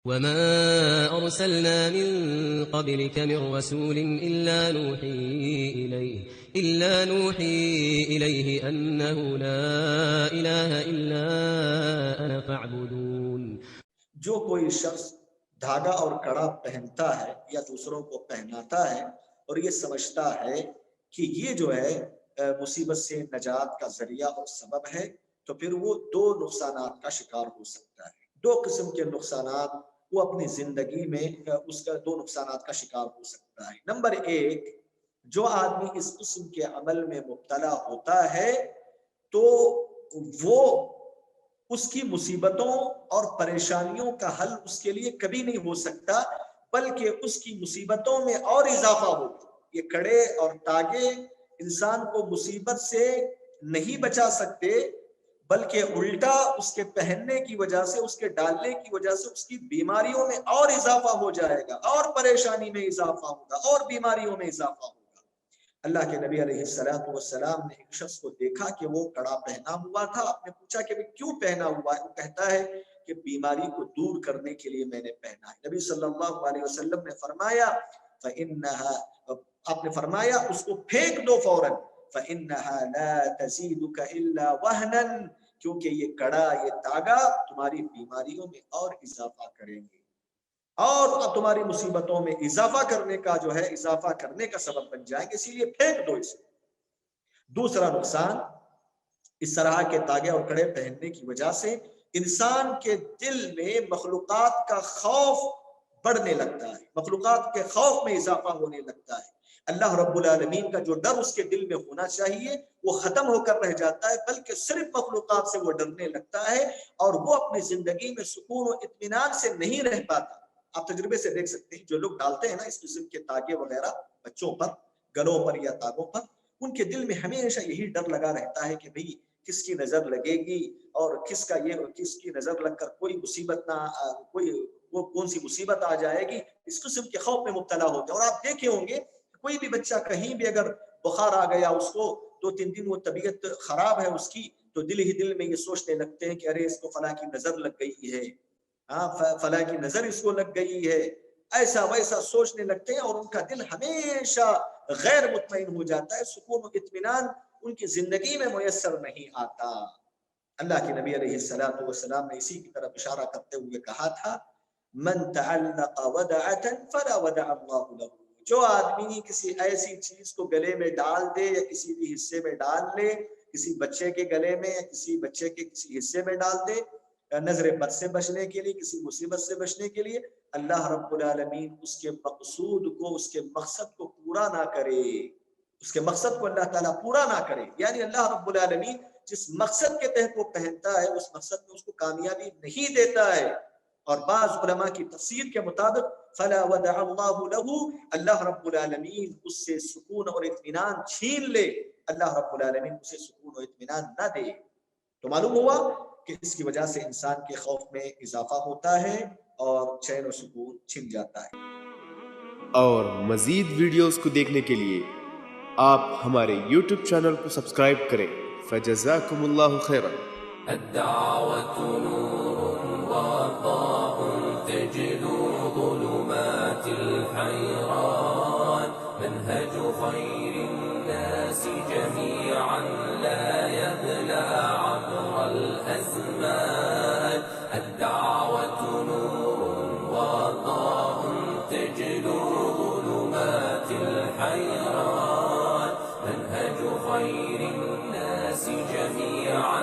وما أرسلنا من قبلك من رسول إلا نوحي إليه أنه لا إله إلا أنا فاعبدون. جو کوئی شخص دھاگا اور کڑا پہنتا ہے یا دوسروں کو پہناتا ہے اور یہ سمجھتا ہے کہ یہ جو ہے مصیبت سے نجات کا ذریعہ اور سبب ہے، تو پھر وہ دو نقصانات کا شکار ہو سکتا ہے. دو قسم کے نقصانات وہ اپنی زندگی میں اس کا دو نقصانات کا شکار ہو سکتا ہے. نمبر ایک، جو آدمی اس قسم کے عمل میں مبتلا ہوتا ہے تو وہ اس کی مصیبتوں اور پریشانیوں کا حل اس کے لیے کبھی نہیں ہو سکتا، بلکہ اس کی مصیبتوں میں اور اضافہ ہوگا. یہ کڑے اور تاگے انسان کو مصیبت سے نہیں بچا سکتے، بلکہ الٹا اس کے پہننے کی وجہ سے، اس کے ڈالنے کی وجہ سے اس کی بیماریوں میں اور اضافہ ہو جائے گا، اور پریشانی میں اضافہ ہوگا، اور بیماریوں میں اضافہ ہوگا. اللہ کے نبی علیہ السلام نے ایک شخص کو دیکھا کہ وہ کڑا پہنا ہوا تھا. آپ نے پوچھا کہ کیوں پہنا ہوا ہے؟ وہ کہتا ہے کہ بیماری کو دور کرنے کے لیے میں نے پہنا ہے. نبی صلی اللہ علیہ وسلم نے فرمایا آپ نے فرمایا اس کو پھینک دو فوراً، فَإِنَّهَا لَا تَزِيدُكَ إِلَّا وَهْنًا، کیونکہ یہ کڑا، یہ تاگا تمہاری بیماریوں میں اور اضافہ کریں گے، اور تمہاری مصیبتوں میں اضافہ کرنے کا جو ہے، اضافہ کرنے کا سبب بن جائیں گے، اسی لیے پھینک دو اسے. دوسرا نقصان، اس طرح کے تاگے اور کڑے پہننے کی وجہ سے انسان کے دل میں مخلوقات کا خوف بڑھنے لگتا ہے، مخلوقات کے خوف میں اضافہ ہونے لگتا ہے. اللہ رب العالمین کا جو ڈر اس کے دل میں ہونا چاہیے وہ ختم ہو کر رہ جاتا ہے، بلکہ صرف مخلوقات سے وہ ڈرنے لگتا ہے، اور وہ اپنی زندگی میں سکون و اطمینان سے نہیں رہ پاتا. آپ تجربے سے دیکھ سکتے ہیں جو لوگ ڈالتے ہیں نا اس قسم کے تاگے وغیرہ بچوں پر، گلوں پر یا تاگوں پر، ان کے دل میں ہمیشہ یہی ڈر لگا رہتا ہے کہ بھئی کس کی نظر لگے گی، اور کس کی نظر لگ کر کوئی مصیبت نہ وہ کون سی مصیبت آ جائے گی. اس قسم کے خوف میں مبتلا ہوتے ہیں. اور آپ دیکھے ہوں گے کوئی بھی بچہ کہیں بھی اگر بخار آ گیا اس کو، 2-3 دن وہ طبیعت خراب ہے اس کی، تو دل ہی دل میں یہ سوچنے لگتے ہیں کہ ارے اس کو فلاں کی نظر لگ گئی ہے، فلاں کی نظر اس کو لگ گئی ہے، ایسا ویسا سوچنے لگتے ہیں، اور ان کا دل ہمیشہ غیر مطمئن ہو جاتا ہے، سکون و اطمینان ان کی زندگی میں میسر نہیں آتا. اللہ کے نبی علیہ السلام نے اسی کی طرف اشارہ کرتے ہوئے کہا تھا، من تعلق ودعة فلا ودع اللہ له. جو آدمی کسی ایسی چیز کو گلے میں ڈال دے یا کسی بھی حصے میں ڈال لے، کسی بچے کے گلے میں یا کسی بچے کے کسی حصے میں ڈال دے، نظر بد سے بچنے کے لیے، کسی مصیبت سے بچنے کے لیے، اللہ رب العالمین اس کے مقصود کو، اس کے مقصد کو پورا نہ کرے، اس کے مقصد کو اللہ تعالیٰ پورا نہ کرے. یعنی اللہ رب العالمین جس مقصد کے تحت وہ پہنتا ہے اس مقصد میں اس کو کامیابی نہیں دیتا ہے. اور بعض علماء کی تفسیر کے مطابق فلا ودع اللہ له، اللہ رب العالمین اس سے سکون اور اطمینان چھین لے، اللہ رب العالمین اسے سکون اور اطمینان نہ دے. تو معلوم ہوا کہ اس کی وجہ سے انسان کے خوف میں اضافہ ہوتا ہے اور چین و سکون چھن جاتا ہے. اور مزید ویڈیوز کو دیکھنے کے لیے آپ ہمارے YouTube چینل کو سبسکرائب کریں. فجزاکم اللہ خیرا. الدعوة نور وضاء تجد ظلمات الحيران، منهج خير الناس جميعا لا يبلى عبر الأزمان. الدعوة نور وضاء تجد ظلمات الحيران، منهج خير الناس جميعا